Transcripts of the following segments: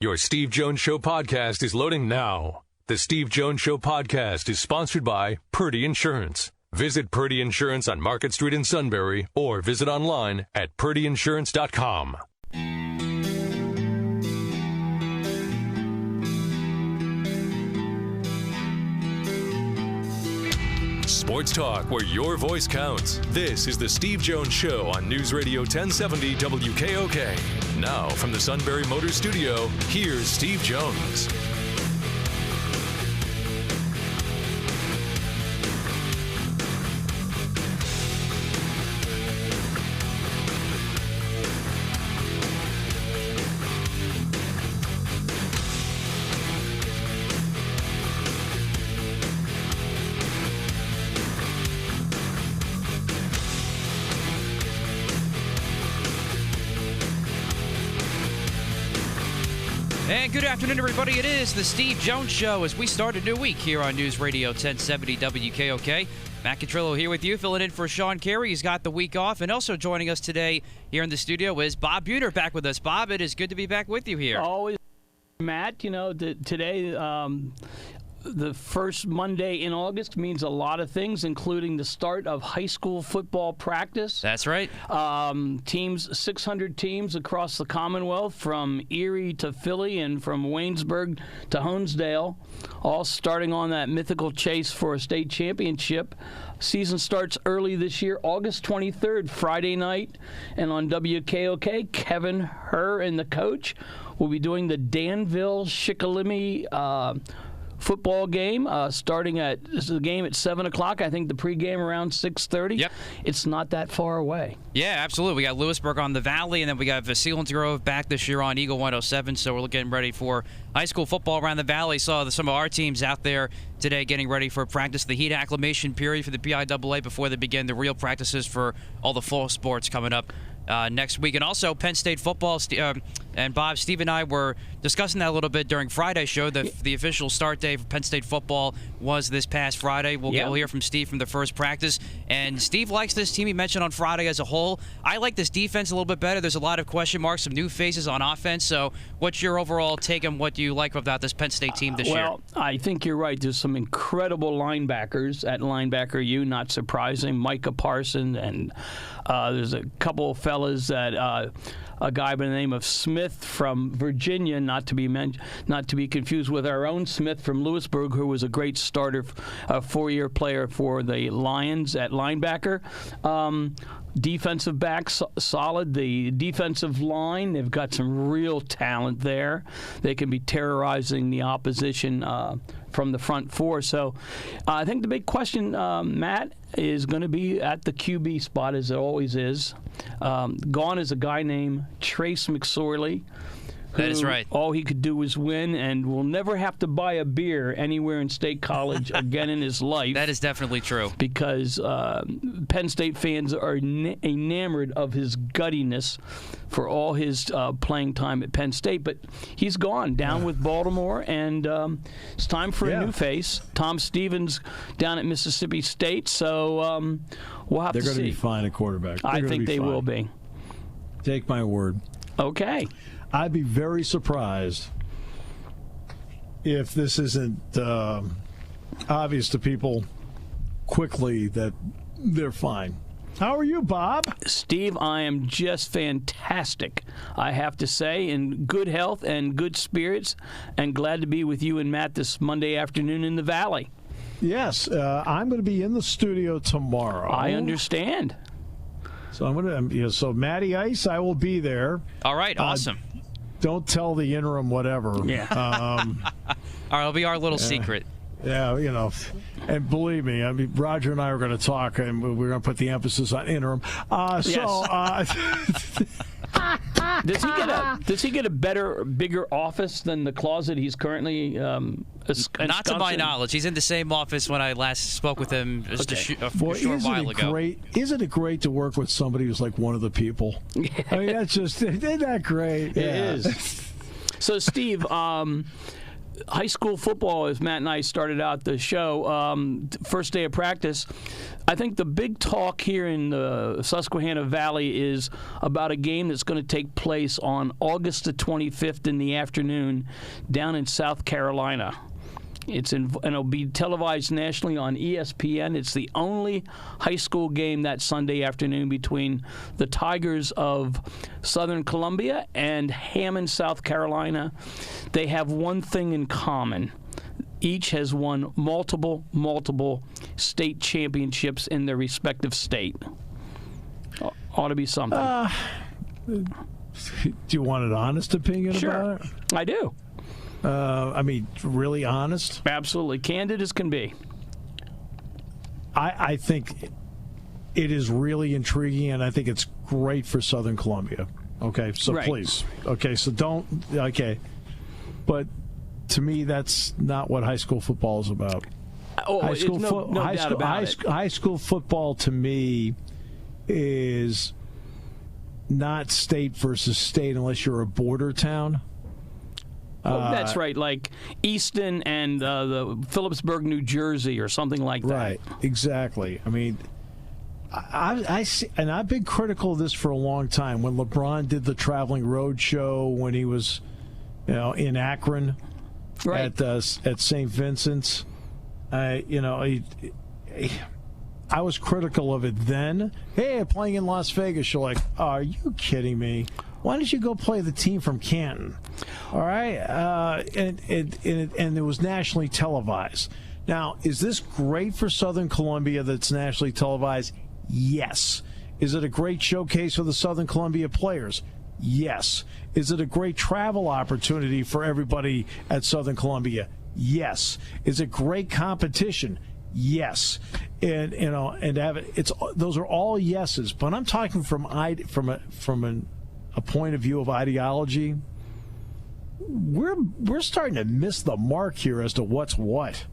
Your Steve Jones Show podcast is loading now. The Steve Jones Show podcast is sponsored by Purdy Insurance. Visit Purdy Insurance on Market Street in Sunbury or visit online at purdyinsurance.com. Sports talk where your voice counts. This is the Steve Jones Show on News Radio 1070 WKOK. Now from the Sunbury Motors Studio, here's Steve Jones. And good afternoon, everybody. It is the Steve Jones Show as we start a new week here on News Radio 1070 WKOK. Matt Catrillo here with you, filling in for Sean Carey. He's got the week off. And also joining us today here in the studio is Bob Buehner back with us. Bob, it is good to be back with you here. Always, Matt. You know, today, the first Monday in August means a lot of things, including the start of high school football practice. That's right. 600 teams across the Commonwealth, from Erie to Philly and from Waynesburg to Honesdale, all starting on that mythical chase for a state championship. Season starts early this year, August 23rd, Friday night, and on WKOK, Kevin Herr and the coach will be doing the Danville-Shikellamy football game, starting at the game at 7 o'clock. I think the pregame around 6:30. Yep. It's not that far away. Yeah, absolutely. We got Lewisburg on the Valley, and then we got Selinsgrove back this year on Eagle 107. So we're getting ready for high school football around the Valley. Saw some of our teams out there today getting ready for practice, the heat acclimation period for the PIAA before they begin the real practices for all the fall sports coming up next week. And also Penn State football, and Bob, Steve and I were discussing that a little bit during Friday's show. The official start day for Penn State football was this past Friday. We'll hear from Steve from the first practice. And Steve likes this team he mentioned on Friday as a whole. I like this defense a little bit better. There's a lot of question marks, some new faces on offense. So what's your overall take on what you like about this Penn State team this year? Well, I think you're right. There's some incredible linebackers at linebacker U, not surprising. Micah Parson, and there's a couple of fellas that a guy by the name of Smith from Virginia, not to be confused with our own Smith from Lewisburg, who was a great starter, a 4-year player for the Lions at linebacker. Defensive backs solid. The defensive line, they've got some real talent there. They can be terrorizing the opposition from the front four. So I think the big question, Matt, is going to be at the QB spot, as it always is. Gone is a guy named Trace McSorley. That is right. All he could do was win, and will never have to buy a beer anywhere in State College again in his life. That is definitely true. Because Penn State fans are enamored of his guttiness for all his playing time at Penn State. But he's gone down with Baltimore, and it's time for a new face. Tom Stevens down at Mississippi State. So we'll have to see. They're going to be fine at quarterback. I think they will be. Take my word. Okay. I'd be very surprised if this isn't obvious to people quickly that they're fine. How are you, Bob? Steve, I am just fantastic, I have to say, in good health and good spirits, and glad to be with you and Matt this Monday afternoon in the Valley. Yes, I'm going to be in the studio tomorrow. I understand. So I'm going to. So Matty Ice, I will be there. All right, awesome. Don't tell the interim whatever. Yeah. All right, it'll be our little secret. Yeah, and believe me, I mean, Roger and I are going to talk, and we're going to put the emphasis on interim. Does he get a bigger office than the closet he's currently not to my knowledge. He's in the same office when I last spoke with him just a short while ago. Isn't it great to work with somebody who's like one of the people? I mean, isn't that great? It is. So, Steve, high school football, as Matt and I started out the show, first day of practice, I think the big talk here in the Susquehanna Valley is about a game that's going to take place on August the 25th in the afternoon down in South Carolina. And it'll be televised nationally on ESPN. It's the only high school game that Sunday afternoon between the Tigers of Southern Columbia and Hammond, South Carolina. They have one thing in common. Each has won multiple state championships in their respective state. Ought to be something. Do you want an honest opinion about it? I do. Really honest? Absolutely. Candid as can be. I think it is really intriguing, and I think it's great for Southern Columbia. Okay, so right. Please. Okay, so don't. Okay. But to me, that's not what high school football is about. High school high school football to me is not state versus state unless you're a border town. That's right, like Easton and the Phillipsburg, New Jersey, or something like that. Right, exactly. I mean, I see, and I've been critical of this for a long time. When LeBron did the traveling road show, when he was, in Akron, right. at St. Vincent's, I was critical of it then. Hey, playing in Las Vegas, you're like, oh, are you kidding me? Why don't you go play the team from Canton? All right, and it was nationally televised. Now, is this great for Southern Columbia that's nationally televised? Yes. Is it a great showcase for the Southern Columbia players? Yes. Is it a great travel opportunity for everybody at Southern Columbia? Yes. Is it great competition? Yes. And have it, those are all yeses. But I'm talking from a point of view of ideology. We're starting to miss the mark here as to what's what.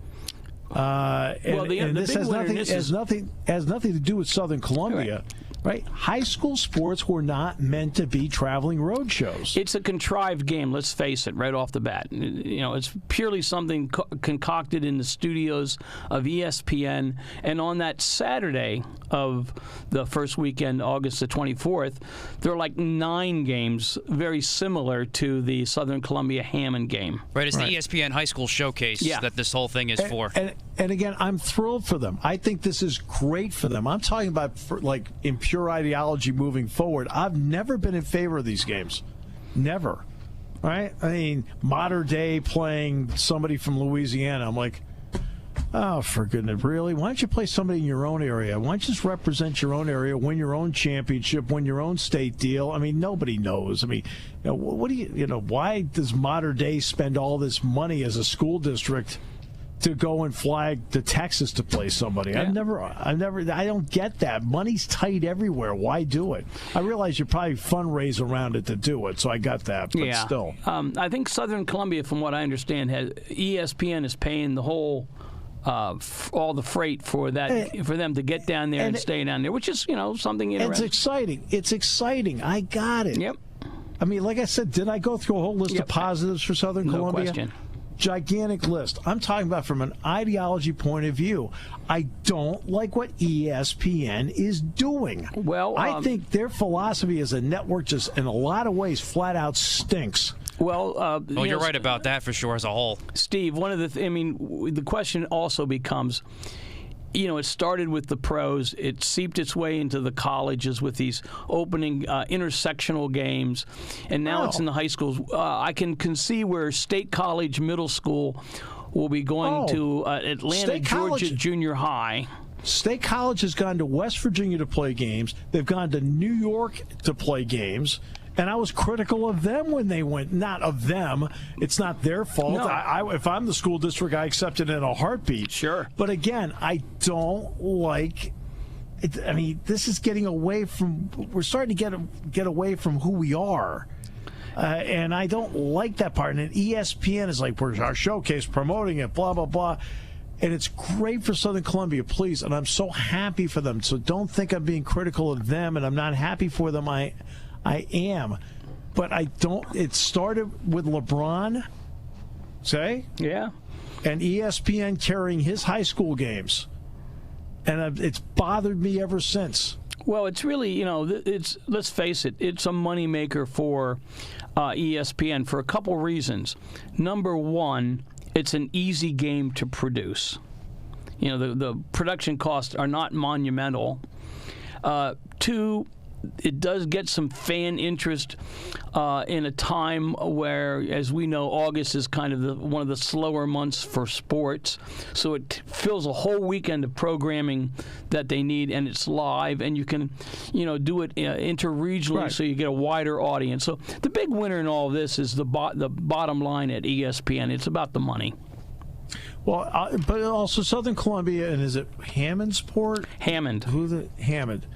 This has nothing to do with Southern Columbia. Right? High school sports were not meant to be traveling road shows. It's a contrived game, let's face it, right off the bat. It's purely something concocted in the studios of ESPN. And on that Saturday of the first weekend, August the 24th, there are like 9 games very similar to the Southern Columbia Hammond game. Right, it's the ESPN High School Showcase that this whole thing is for. And again, I'm thrilled for them. I think this is great for them. I'm talking about in pure ideology moving forward. I've never been in favor of these games. Never. Right? I mean, modern day playing somebody from Louisiana. I'm like, oh, for goodness, really? Why don't you play somebody in your own area? Why don't you just represent your own area, win your own championship, win your own state deal? I mean, nobody knows. I mean, what do why does modern day spend all this money as a school district to go and fly to Texas to play somebody? Yeah. I don't get that. Money's tight everywhere. Why do it? I realize you probably fundraise around it to do it, so I got that, but still. I think Southern Columbia, from what I understand, ESPN is paying the whole all the freight for that for them to get down there and stay down there, which is something interesting. It's exciting. I got it. Yep. I mean, like I said, did I go through a whole list of positives for Southern Columbia? No question. Gigantic list. I'm talking about from an ideology point of view. I don't like what ESPN is doing. Well, I think their philosophy as a network just in a lot of ways flat out stinks. Well, you're right about that for sure as a whole. Steve, the question also becomes, it started with the pros. It seeped its way into the colleges with these opening intersectional games, and now it's in the high schools. I can see where State College Middle School will be going to Atlanta, Georgia Junior High. State College has gone to West Virginia to play games. They've gone to New York to play games. And I was critical of them when they went. Not of them. It's not their fault. No. If I'm the school district, I accept it in a heartbeat. Sure. But again, I don't like it. I mean, this is getting away from. We're starting to get away from who we are. And I don't like that part. And ESPN is like, we're our showcase promoting it, blah, blah, blah. And it's great for Southern Columbia, please. And I'm so happy for them. So don't think I'm being critical of them and I'm not happy for them. I am. But I don't. It started with LeBron. say? Yeah. And ESPN carrying his high school games. And it's bothered me ever since. Well, it's really, let's face it, it's a moneymaker for ESPN for a couple reasons. Number one, it's an easy game to produce. The production costs are not monumental. Two, it does get some fan interest in a time where, as we know, August is kind of one of the slower months for sports. So it fills a whole weekend of programming that they need, and it's live, and you can, do it interregionally, right, so you get a wider audience. So the big winner in all of this is the bottom line at ESPN. It's about the money. Well, but also Southern Columbia, and is it Hammondsport? Hammond. Hammond.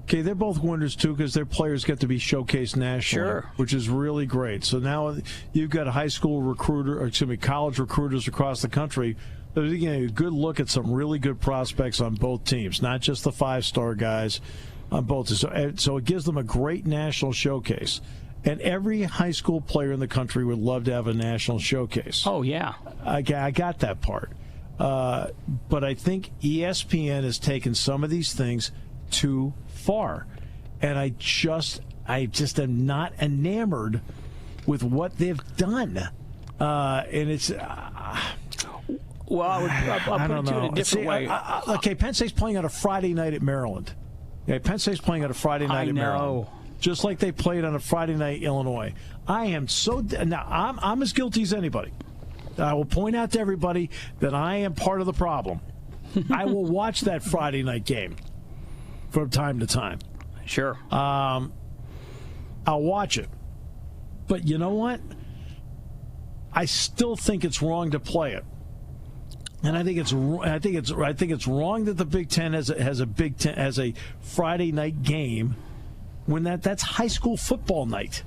Okay, they're both winners, too, because their players get to be showcased nationally, sure, which is really great. So now you've got college recruiters across the country that are getting a good look at some really good prospects on both teams, not just the five-star guys on both. So it gives them a great national showcase. And every high school player in the country would love to have a national showcase. Oh, yeah. I got that part. But I think ESPN has taken some of these things too far, and I just am not enamored with what they've done, and it's well, I'll put it to it a different way. Okay, Penn State's playing on a Friday night at Maryland. Yeah, Penn State's playing on a Friday night at Maryland, just like they played on a Friday night Illinois. I am now I'm as guilty as anybody. I will point out to everybody that I am part of the problem. I will watch that Friday night game from time to time. Sure. I'll watch it. But you know what? I still think it's wrong to play it. And I think it's wrong that the Big Ten has a Friday night game when that's high school football night.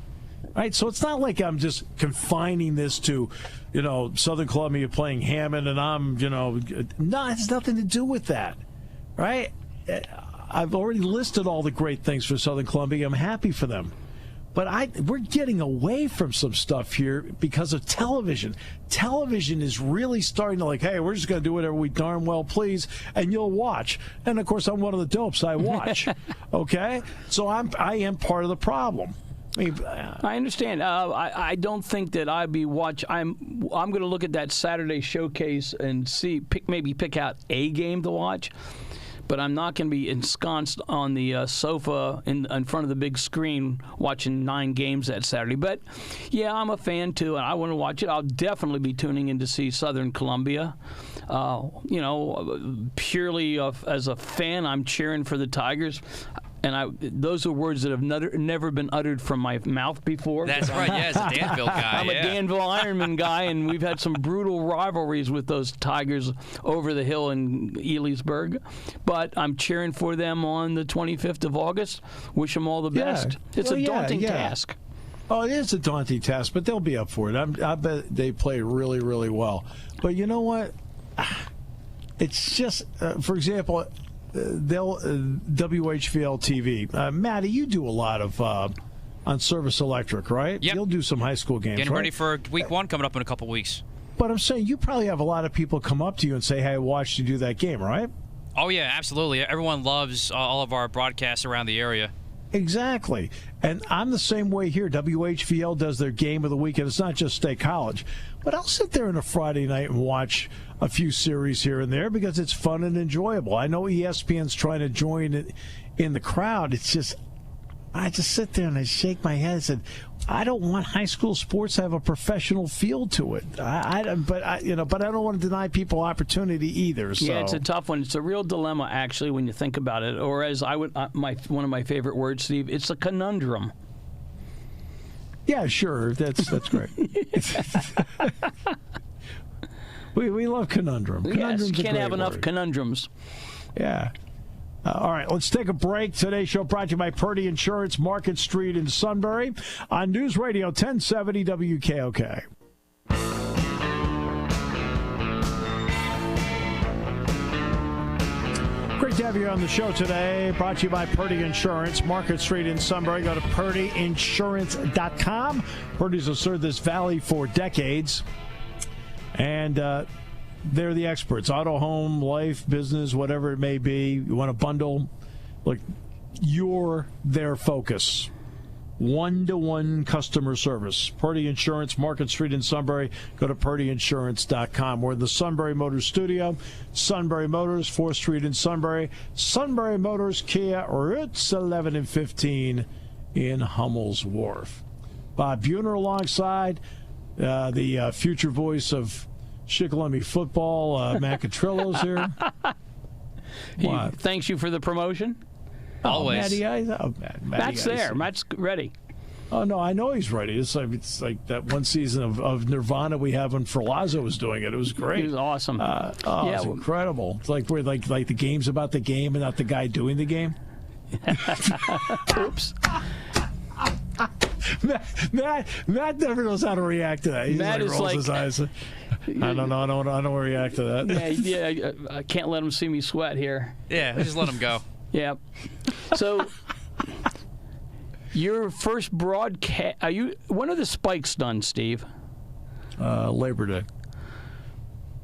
Right? So it's not like I'm just confining this to, Southern Columbia playing Hammond and I'm, no, it has nothing to do with that. Right? I've already listed all the great things for Southern Columbia. I'm happy for them. But we're getting away from some stuff here because of television. Television is really starting to hey, we're just going to do whatever we darn well please, and you'll watch. And, of course, I'm one of the dopes. I watch. Okay? So I am part of the problem. I understand. I don't think that I'd be I'm going to look at that Saturday showcase and maybe pick out a game to watch. But I'm not going to be ensconced on the sofa in front of the big screen watching 9 games that Saturday. But, yeah, I'm a fan, too, and I want to watch it. I'll definitely be tuning in to see Southern Columbia. Purely as a fan, I'm cheering for the Tigers. And those are words that have never been uttered from my mouth before. That's right, yeah, as a Danville guy. I'm a Danville Ironman guy, and we've had some brutal rivalries with those Tigers over the hill in Elysburg. But I'm cheering for them on the 25th of August. Wish them all the best. It's a daunting task. Oh, it is a daunting task, but they'll be up for it. I bet they play really, really well. But you know what? It's just, for example, they'll WHVL TV. Maddie, you do a lot of on Service Electric, right? Yep. You'll do some high school games, Getting right? ready for week 1 coming up in a couple weeks. But I'm saying you probably have a lot of people come up to you and say, hey, I watched you do that game, right? Oh, yeah, absolutely. Everyone loves all of our broadcasts around the area. Exactly. And I'm the same way here. WHVL does their game of the week, and it's not just State College. But I'll sit there on a Friday night and watch a few series here and there because it's fun and enjoyable. I know ESPN's trying to join it in the crowd. It's just, I just sit there and I shake my head and said, I don't want high school sports to have a professional feel to it. But I don't want to deny people opportunity either. So. Yeah, it's a tough one. It's a real dilemma, actually, when you think about it. Or as one of my favorite words, Steve, it's a conundrum. Yeah, sure. That's great. we love conundrum. Yes, can't have enough conundrums. Yeah. All right, let's take a break. Today's show brought to you by Purdy Insurance, Market Street in Sunbury, on News Radio 1070 WKOK. Great to have you on the show today. Brought to you by Purdy Insurance, Market Street in Sunbury. Go to purdyinsurance.com. Purdy's has served this valley for decades. And they're the experts. Auto, home, life, business, whatever it may be. You want to bundle? Look, you're their focus. One-to-one customer service. Purdy Insurance, Market Street in Sunbury. Go to purdyinsurance.com. We're in the Sunbury Motors studio. Sunbury Motors, 4th Street in Sunbury. Sunbury Motors, Kia, routes 11 and 15 in Hummel's Wharf. Bob Buehner alongside the future voice of Shikellamy football, Matt Catrillo's here. He thanks you for the promotion. Always. Matt's there. Matt's ready. Oh, no, I know he's ready. It's like that one season of Nirvana we have when Ferlazzo was doing it. It was great. It was awesome. It's incredible. It's like the game's about the game and not the guy doing the game. Oops. Matt never knows how to react to that. He Matt rolls is his eyes. I don't know. I don't react to that. Yeah, I can't let him see me sweat here. Yeah, just let him go. Yeah. So, your first broadcast. When are the spikes done, Steve? Labor Day.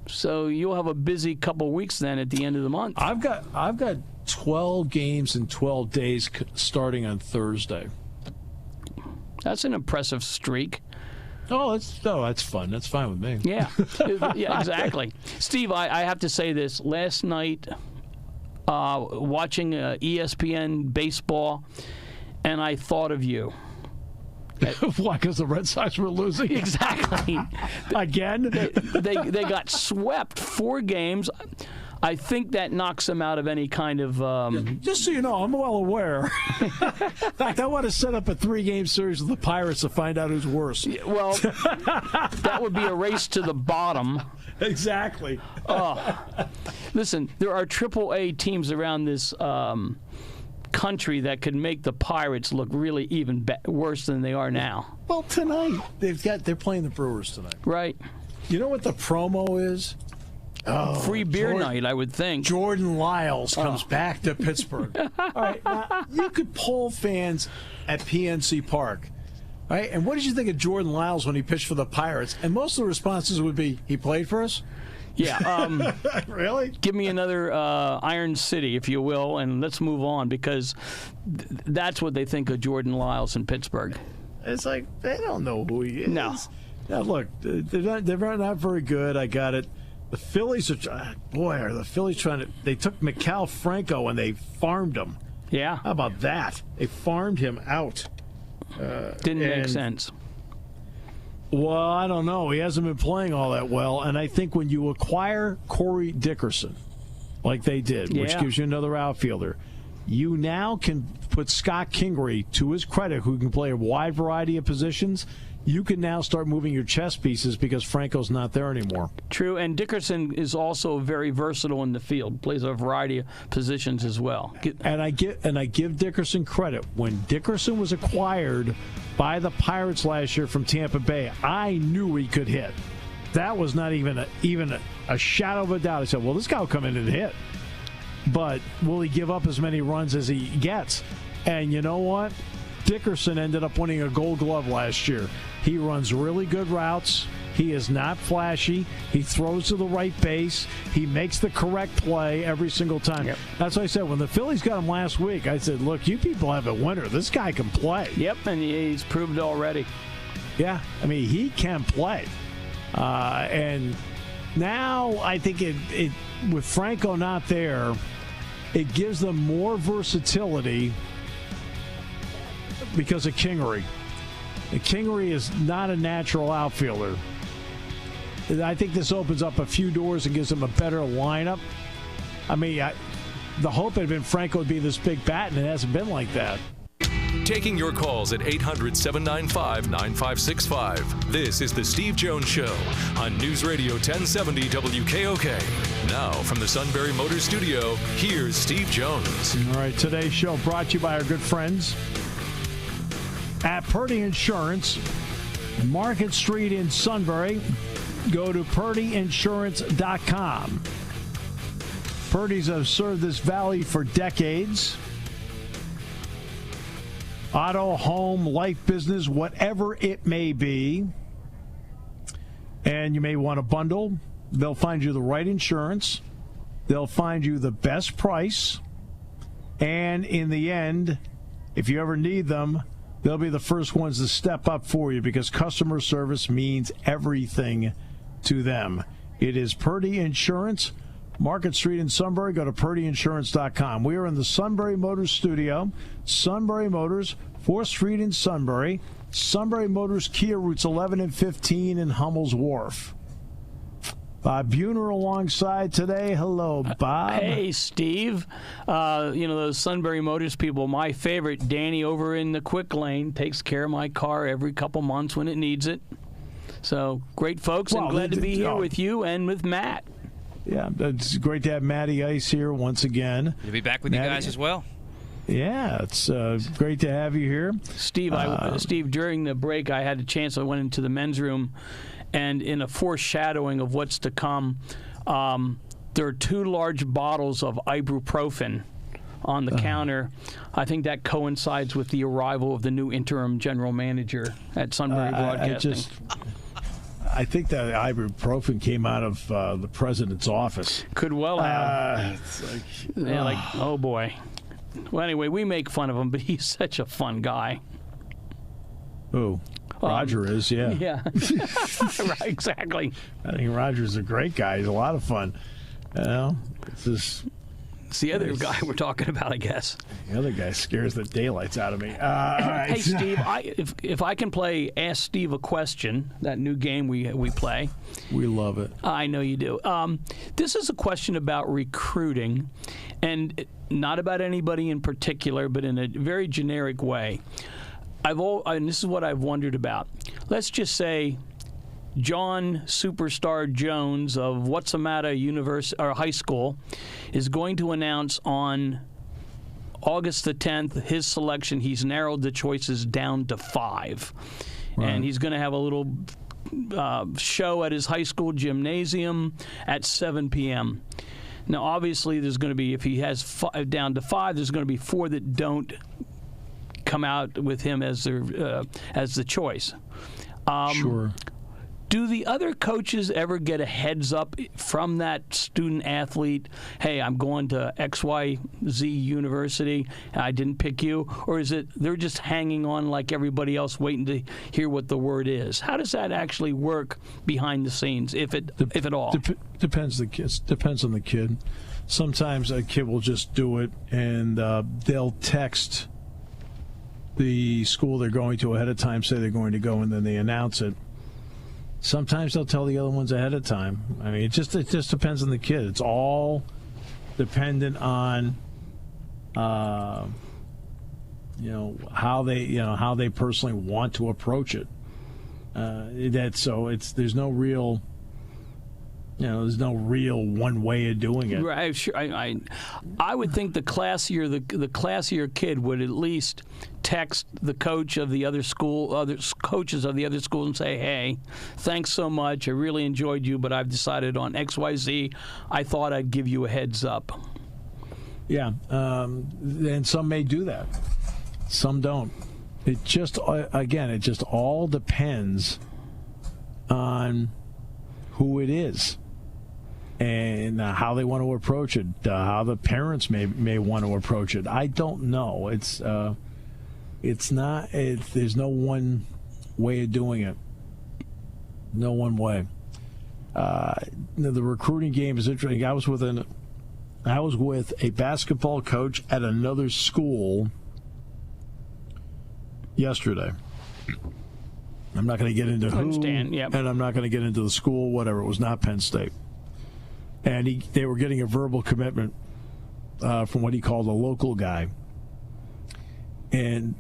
So you'll have a busy couple weeks then at the end of the month. I've got 12 games in 12 days starting on Thursday. That's an impressive streak. That's fun. That's fine with me. Yeah, yeah, exactly. Steve, I have to say this. Last night, watching ESPN baseball, and I thought of you. Why? Because the Red Sox were losing? Exactly. Again? They got swept 4 games. I think that knocks them out of any kind of... Just so you know, I'm well aware. In fact, I want to set up a 3-game series with the Pirates to find out who's worse. Well, that would be a race to the bottom. Exactly. Listen, there are AAA teams around this country that could make the Pirates look really even worse than they are now. Well, tonight they're playing the Brewers tonight. Right. You know what the promo is? Free beer night, I would think. Jordan Lyles comes back to Pittsburgh. All right, now, you could poll fans at PNC Park. All right, and what did you think of Jordan Lyles when he pitched for the Pirates? And most of the responses would be, he played for us? Yeah. Really? Give me another Iron City, if you will, and let's move on, because that's what they think of Jordan Lyles in Pittsburgh. It's like, they don't know who he is. No. Now, look, they're not very good. I got it. The Phillies are the Phillies trying to. They took Mikal Franco and they farmed him. Yeah. How about that? They farmed him out. Didn't make sense. Well, I don't know. He hasn't been playing all that well, and I think when you acquire Corey Dickerson, like they did, which gives you another outfielder, you now can put Scott Kingery, to his credit, who can play a wide variety of positions. You can now start moving your chess pieces because Franco's not there anymore. True, and Dickerson is also very versatile in the field, plays a variety of positions as well. And I give Dickerson credit. When Dickerson was acquired by the Pirates last year from Tampa Bay, I knew he could hit. That was not even a shadow of a doubt. I said, well, this guy will come in and hit. But will he give up as many runs as he gets? And you know what? Dickerson ended up winning a Gold Glove last year. He runs really good routes. He is not flashy. He throws to the right base. He makes the correct play every single time. Yep. That's what I said. When the Phillies got him last week, I said, look, you people have a winner. This guy can play. Yep, and he's proved it already. Yeah, I mean, he can play. And now I think it with Franco not there, it gives them more versatility because of Kingery. And Kingery is not a natural outfielder. I think this opens up a few doors and gives them a better lineup. I mean, the hope had been Franco would be this big bat, and it hasn't been like that. Taking your calls at 800-795-9565. This is The Steve Jones Show on News Radio 1070 WKOK. Now, from the Sunbury Motors Studio, here's Steve Jones. All right, today's show brought to you by our good friends at Purdy Insurance, Market Street in Sunbury. Go to purdyinsurance.com. Purdy's have served this valley for decades. Auto, home, life, business, whatever it may be. and you may want a bundle. They'll find you the right insurance. They'll find you the best price. And in the end, if you ever need them, they'll be the first ones to step up for you because customer service means everything to them. It is Purdy Insurance, Market Street in Sunbury. Go to purdyinsurance.com. We are in the Sunbury Motors studio. Sunbury Motors, 4th Street in Sunbury. Sunbury Motors, Kia routes 11 and 15 in Hummel's Wharf. Bob Buehner alongside today. Hello, Bob. Hey, Steve. Those Sunbury Motors people, my favorite, Danny over in the Quick Lane, takes care of my car every couple months when it needs it. So, great folks, and glad to be here with you and with Matt. Yeah, it's great to have Matty Ice here once again. You'll be back with Matty, you guys as well. Yeah, it's great to have you here. Steve, Steve, during the break, I had a chance. I went into the men's room, and in a foreshadowing of what's to come, there are 2 large bottles of ibuprofen on the counter. I think that coincides with the arrival of the new interim general manager at Sunbury Broadcasting. I think that ibuprofen came out of the president's office. Could well have. Oh boy. Well, anyway, we make fun of him, but he's such a fun guy. Who? Roger is, yeah. Yeah. Right, exactly. I think Roger's a great guy. He's a lot of fun. It's the other guy we're talking about, I guess. The other guy scares the daylights out of me. Hey, Steve, if I can play Ask Steve a Question, that new game we play. We love it. I know you do. This is a question about recruiting, and not about anybody in particular, but in a very generic way. And this is what I've wondered about. Let's just say John Superstar Jones of What's-A-Matter High School is going to announce on August the 10th his selection. He's narrowed the choices down to 5. Right. And he's going to have a little show at his high school gymnasium at 7 p.m. Now, obviously, there's going to be, if he has down to 5, there's going to be 4 that don't come out with him as the choice. Sure. Do the other coaches ever get a heads up from that student athlete? Hey, I'm going to XYZ University. I didn't pick you, or is it they're just hanging on like everybody else, waiting to hear what the word is? How does that actually work behind the scenes, if at all? Depends on the kid. Sometimes a kid will just do it, and they'll text the school they're going to ahead of time, say they're going to go, and then they announce it. Sometimes they'll tell the other ones ahead of time. I mean, it just depends on the kid. It's all dependent on, how they personally want to approach it. There's no real. There's no real one way of doing it. Right. Sure. I would think the classier kid would at least text the coach of the other coaches of the other school and say, "Hey, thanks so much. I really enjoyed you, but I've decided on XYZ. I thought I'd give you a heads up." Yeah. And some may do that. Some don't. It just all depends on who it is. And how they want to approach it, how the parents may want to approach it. I don't know. There's no one way of doing it. No one way. The recruiting game is interesting. I was with a basketball coach at another school yesterday. I'm not going to get into who, yep. And I'm not going to get into the school, whatever. It was not Penn State. And they were getting a verbal commitment from what he called a local guy. And,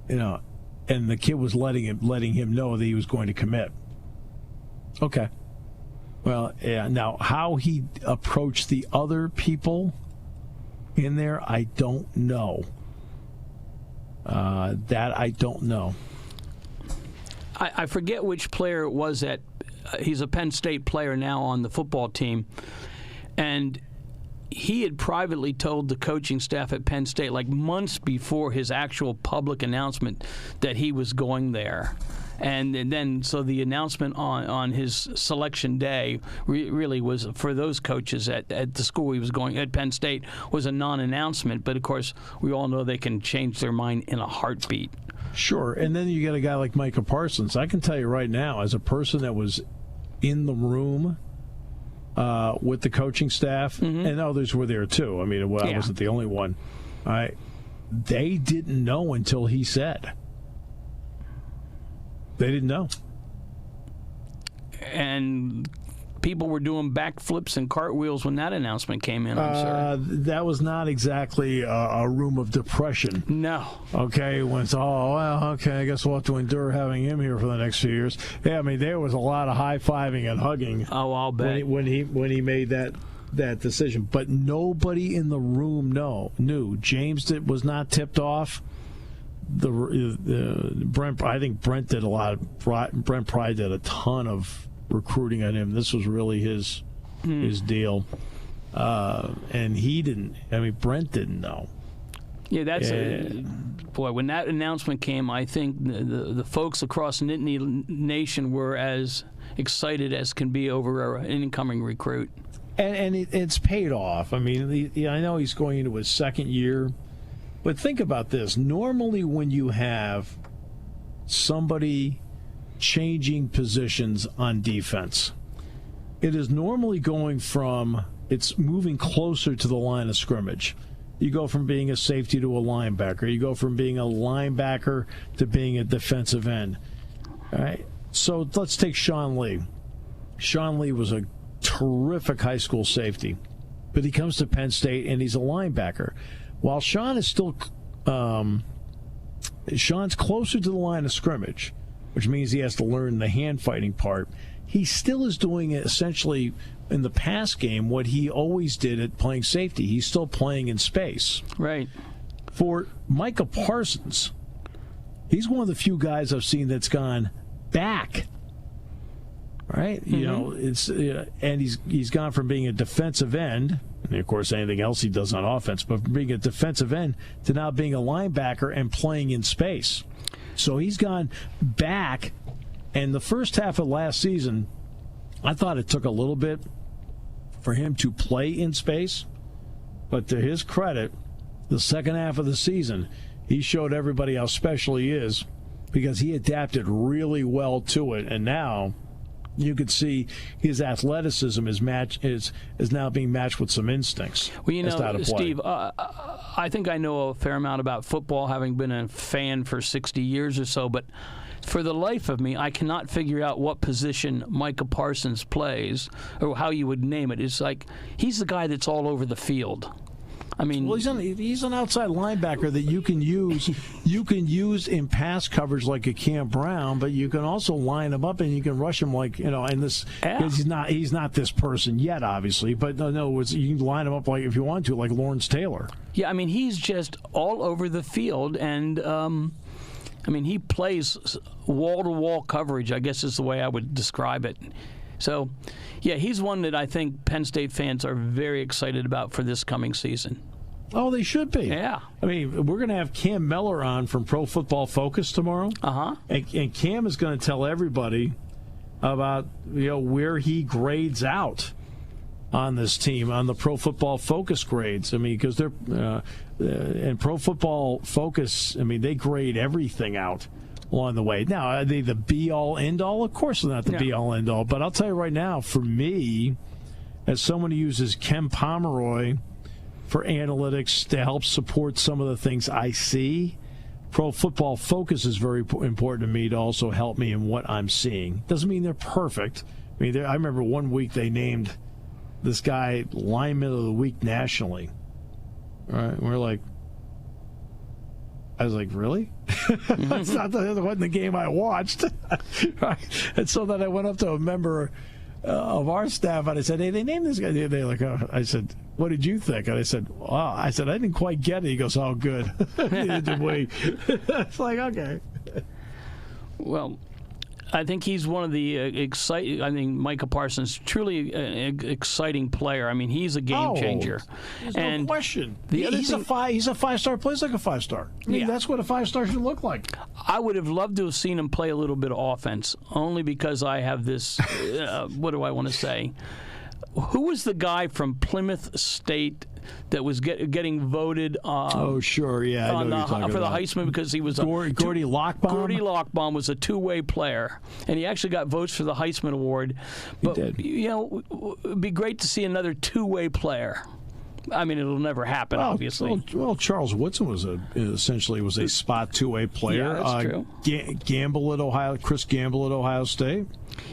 and the kid was letting him know that he was going to commit. Okay. Well, yeah. Now, how he approached the other people in there, I don't know. That I don't know. I forget which player it was he's a Penn State player now on the football team, and he had privately told the coaching staff at Penn State, like months before his actual public announcement, that he was going there. And then, so the announcement on his selection day really was for those coaches at the school he was going at, Penn State, was a non-announcement. But of course, we all know they can change their mind in a heartbeat. Sure. And then you got a guy like Micah Parsons. I can tell you right now, as a person that was in the room with the coaching staff, and others were there too. I mean, I wasn't the only one. They didn't know until he said. They didn't know. And people were doing backflips and cartwheels when that announcement came in, I'm sure. That was not exactly a room of depression. No. Okay, when it's, I guess we'll have to endure having him here for the next few years. Yeah, I mean, there was a lot of high-fiving and hugging. Oh, I'll bet. When he made that decision. But nobody in the room knew. James was not tipped off. Brent, I think Brent did a lot. Brent probably did a ton of recruiting on him. This was really his deal, and he didn't. I mean, Brent didn't know. Yeah, that's boy. When that announcement came, I think the folks across Nittany Nation were as excited as can be over an incoming recruit. And it's paid off. I mean, I know he's going into his second year. But think about this. Normally when you have somebody changing positions on defense, it is normally it's moving closer to the line of scrimmage. You go from being a safety to a linebacker. You go from being a linebacker to being a defensive end. All right. So let's take Sean Lee. Sean Lee was a terrific high school safety, but he comes to Penn State and he's a linebacker. While Sean is still, Sean's closer to the line of scrimmage, which means he has to learn the hand fighting part. He still is doing essentially in the pass game what he always did at playing safety. He's still playing in space. Right. For Micah Parsons, he's one of the few guys I've seen that's gone back. Right, you know, it's and he's gone from being a defensive end, and of course anything else he does on offense, but from being a defensive end to now being a linebacker and playing in space. So he's gone back, and the first half of last season, I thought it took a little bit for him to play in space, but to his credit, the second half of the season, he showed everybody how special he is because he adapted really well to it, and now you could see his athleticism is now being matched with some instincts. Well, you know, Steve, I think I know a fair amount about football, having been a fan for 60 years or so, but for the life of me, I cannot figure out what position Micah Parsons plays or how you would name it. It's like he's the guy that's all over the field. I mean, well, he's an outside linebacker that you can use. You can use in pass coverage like a Cam Brown, but you can also line him up and you can rush him like And this he's not this person yet, obviously. But no, you can line him up like if you want to, like Lawrence Taylor. Yeah, I mean he's just all over the field, and I mean he plays wall-to-wall coverage, I guess is the way I would describe it. So, yeah, he's one that I think Penn State fans are very excited about for this coming season. Oh, they should be. Yeah. I mean, we're going to have Cam Miller on from Pro Football Focus tomorrow. Uh-huh. And Cam is going to tell everybody about where he grades out on this team, on the Pro Football Focus grades. I mean, because they're and Pro Football Focus, I mean, they grade everything out along the way. Now, are they the be-all, end-all? Of course they're not the be-all, end-all. But I'll tell you right now, for me, as someone who uses Ken Pomeroy for analytics to help support some of the things I see, Pro Football Focus is very important to me to also help me in what I'm seeing. Doesn't mean they're perfect. I mean, I remember one week they named this guy Lineman of the Week nationally. All right, and we're like, I was like, really? That's not the game I watched. And so then I went up to a member of our staff and I said, hey, they named this guy. They're like, oh. I said, what did you think? And I said, wow. I said, I didn't quite get it. He goes, oh, good. Neither did we. It's like, okay. Well, I think he's one of the exciting. I think Micah Parsons truly an exciting player. I mean, he's a game changer. There's and no question. He's a 5-star. Plays like a 5-star. I mean, that's what a 5-star should look like. I would have loved to have seen him play a little bit of offense, only because I have this. What do I want to say? Who was the guy from Plymouth State that was getting voted? Sure, yeah, I know for the Heisman because he was Gordy Lockbaum. Gordy Lockbaum was a two-way player, and he actually got votes for the Heisman Award. But he did. It'd be great to see another two-way player. I mean, it'll never happen, obviously. Well, Charles Woodson was essentially a spot two-way player. Yeah, that's true. Chris Gamble at Ohio State.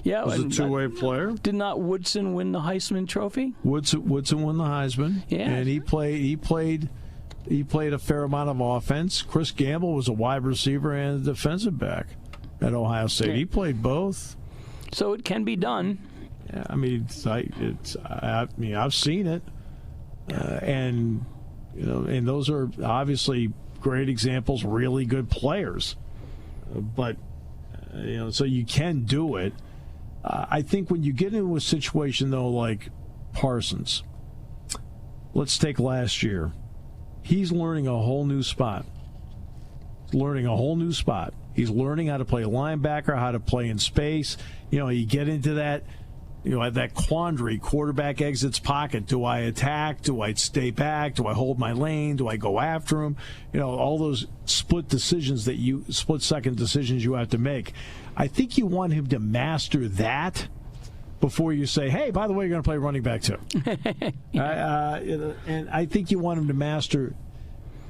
Yeah, was a two-way player. Did not Woodson win the Heisman Trophy? Woodson won the Heisman. Yeah, and he played a fair amount of offense. Chris Gamble was a wide receiver and a defensive back at Ohio State. Yeah. He played both. So it can be done. Yeah, I mean, I've seen it. And those are obviously great examples, really good players. But so you can do it. I think when you get into a situation though, like Parsons, let's take last year. He's learning a whole new spot. He's learning how to play linebacker, how to play in space. You get into that. That quandary, quarterback exits pocket. Do I attack? Do I stay back? Do I hold my lane? Do I go after him? All those split second decisions you have to make. I think you want him to master that before you say, hey, by the way, you're going to play running back too. And I think you want him to master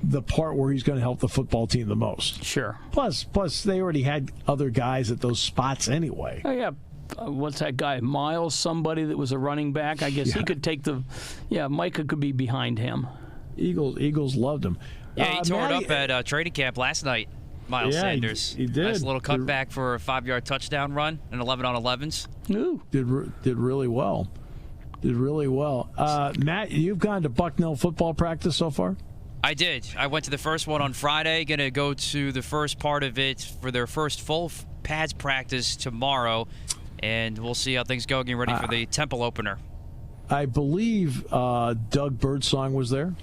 the part where he's going to help the football team the most. Sure. Plus, they already had other guys at those spots anyway. Oh, yeah. What's that guy? Miles, somebody that was a running back. I guess he could take Micah could be behind him. Eagles loved him. Yeah, he tore it up at training camp last night, Miles Sanders. He did. Nice little cutback for a 5-yard touchdown run and 11-on-11s. Ooh. Did really well. Matt, you've gone to Bucknell football practice so far? I did. I went to the first one on Friday. Going to go to the first part of it for their first full pads practice tomorrow. And we'll see how things go, getting ready for the Temple opener. I believe Doug Birdsong was there.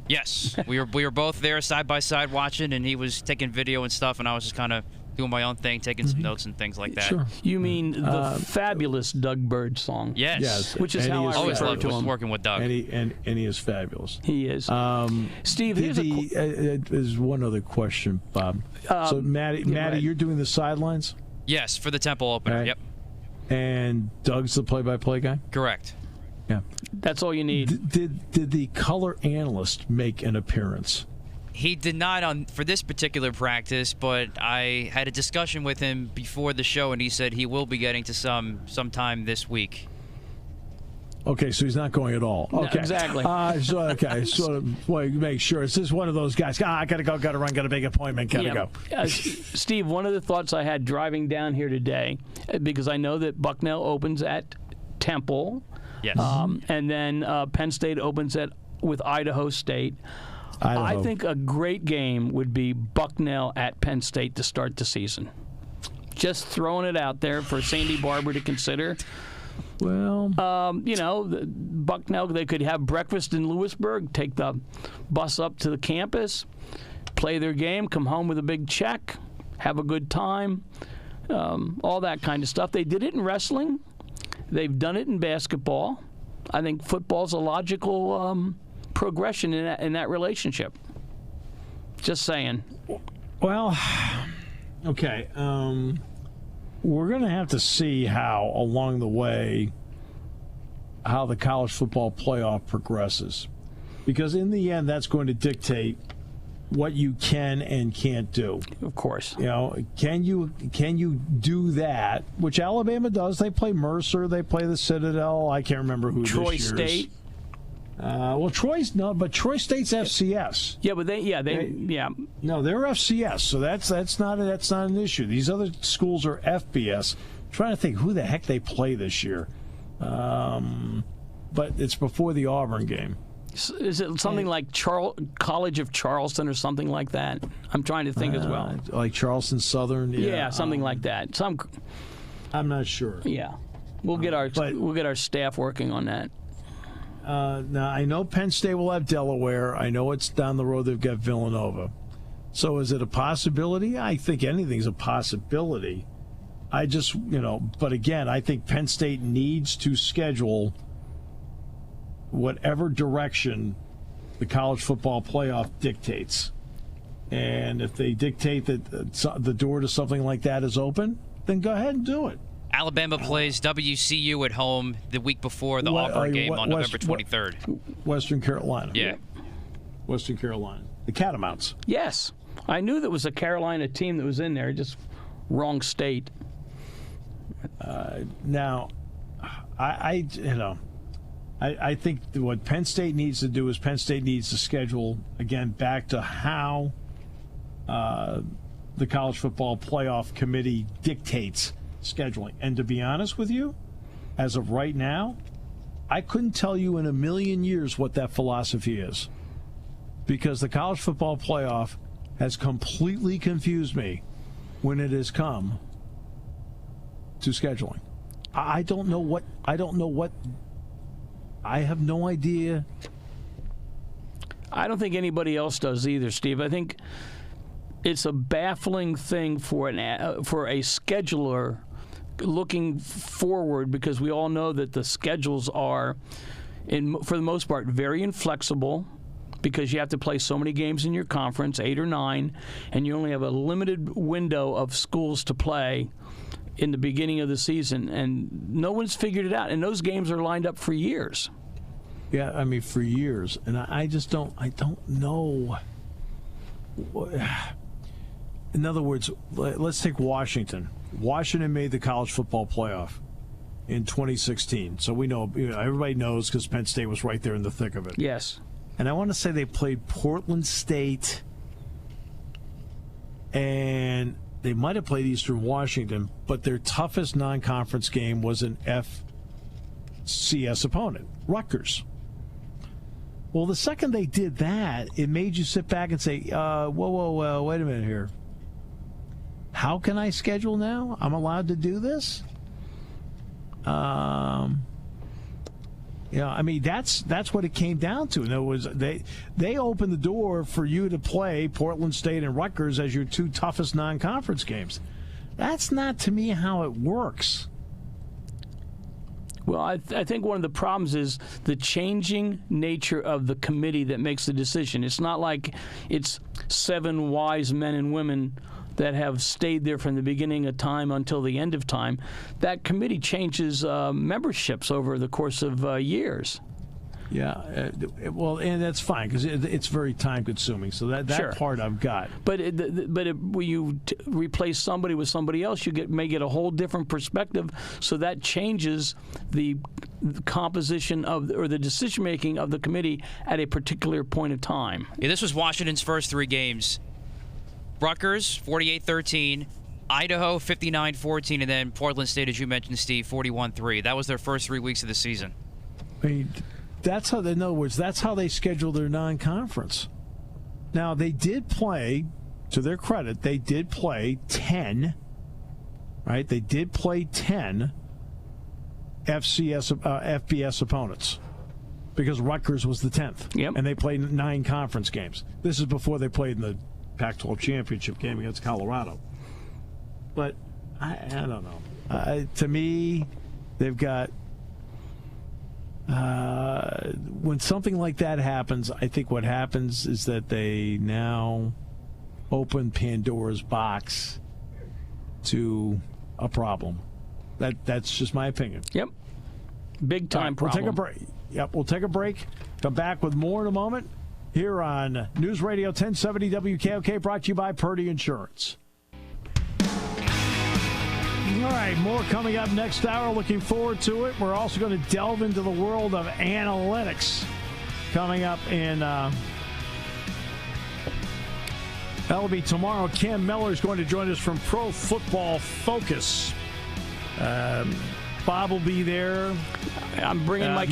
Yes, we were both there side by side watching, and he was taking video and stuff, and I was just kind of doing my own thing, taking some notes and things like that. Sure. You mean the fabulous Doug Birdsong? Yes. Which is how I always refer loved to him. working with Doug. And he is fabulous. He is. Steve, there's one other question, Bob. So Maddie, you're doing the sidelines? Yes, for the Temple opener. Right. Yep. And Doug's the play-by-play guy? Correct. Yeah. That's all you need. Did the color analyst make an appearance? He did not for this particular practice, but I had a discussion with him before the show, and he said he will be getting to sometime this week. Okay, so he's not going at all. Okay, no, exactly. So well, you make sure. It's just one of those guys. I gotta go, gotta run, got a big appointment, gotta go. Steve, one of the thoughts I had driving down here today, because I know that Bucknell opens at Temple, yes, and then Penn State opens with Idaho State. I think a great game would be Bucknell at Penn State to start the season. Just throwing it out there for Sandy Barber to consider. Well, Bucknell, they could have breakfast in Lewisburg, take the bus up to the campus, play their game, come home with a big check, have a good time, all that kind of stuff. They did it in wrestling. They've done it in basketball. I think football's a logical progression in that relationship. Just saying. Well, okay. We're going to have to see how, along the way, how the college football playoff progresses. Because in the end, that's going to dictate what you can and can't do. Of course. Can you do that? Which Alabama does. They play Mercer. They play the Citadel. I can't remember who Troy this year's. State. But Troy State's FCS. Yeah, but they No, they're FCS, so that's not an issue. These other schools are FBS. I'm trying to think who the heck they play this year, but it's before the Auburn game. Is it something like College of Charleston or something like that? I'm trying to think as well. Like Charleston Southern. Yeah, something like that. I'm not sure. Yeah, we'll get our staff working on that. Now, I know Penn State will have Delaware. I know it's down the road they've got Villanova. So is it a possibility? I think anything's a possibility. I just, but again, I think Penn State needs to schedule whatever direction the college football playoff dictates. And if they dictate that the door to something like that is open, then go ahead and do it. Alabama plays WCU at home the week before the Auburn game on November 23rd. Western Carolina. Yeah. Western Carolina. The Catamounts. Yes. I knew there was a Carolina team that was in there, just wrong state. Now, I think what Penn State needs to do is Penn State needs to schedule, again, back to how the College Football Playoff Committee dictates scheduling. And to be honest with you, as of right now, I couldn't tell you in a million years what that philosophy is, because the College Football Playoff has completely confused me when it has come to scheduling. I don't know what I have no idea. I don't think anybody else does either, Steve. I think it's a baffling thing for a scheduler looking forward, because we all know that the schedules are, for the most part, very inflexible, because you have to play so many games in your conference, 8 or 9, and you only have a limited window of schools to play in the beginning of the season, and no one's figured it out. And those games are lined up for years. Yeah, I mean, for years. And I don't know. In other words, let's take Washington. Washington made the college football playoff in 2016. So we know, everybody knows, because Penn State was right there in the thick of it. Yes. And I want to say they played Portland State, and they might have played Eastern Washington, but their toughest non-conference game was an FCS opponent, Rutgers. Well, the second they did that, it made you sit back and say, whoa, wait a minute here. How can I schedule now? I'm allowed to do this? I mean, that's what it came down to. In other words, they opened the door for you to play Portland State and Rutgers as your two toughest non-conference games. That's not, to me, how it works. Well, I think one of the problems is the changing nature of the committee that makes the decision. It's not like it's 7 wise men and women that have stayed there from the beginning of time until the end of time. That committee changes memberships over the course of years. Yeah, well, and that's fine, because it's very time-consuming. So that sure. part I've got. But when you replace somebody with somebody else, you may get a whole different perspective. So that changes the composition or the decision-making of the committee at a particular point of time. Yeah, this was Washington's first 3 games. Rutgers, 48-13. Idaho, 59-14. And then Portland State, as you mentioned, Steve, 41-3. That was their first 3 weeks of the season. I mean, that's how, in other words, that's how they schedule their non-conference. Now, they did play, to their credit, they did play 10, right? They did play 10 FBS opponents, because Rutgers was the 10th. Yep. And they played 9 conference games. This is before they played in the Pac-12 championship game against Colorado. But I don't know. To me, they've got... when something like that happens, I think what happens is that they now open Pandora's box to a problem. That's just my opinion. Yep. Big time problem. We'll take a break. Yep, we'll take a break. Come back with more in a moment here on News Radio 1070 WKOK, brought to you by Purdy Insurance. All right, more coming up next hour. Looking forward to it. We're also going to delve into the world of analytics coming up in that'll be tomorrow. Cam Miller is going to join us from Pro Football Focus. Bob will be there. I'm bringing my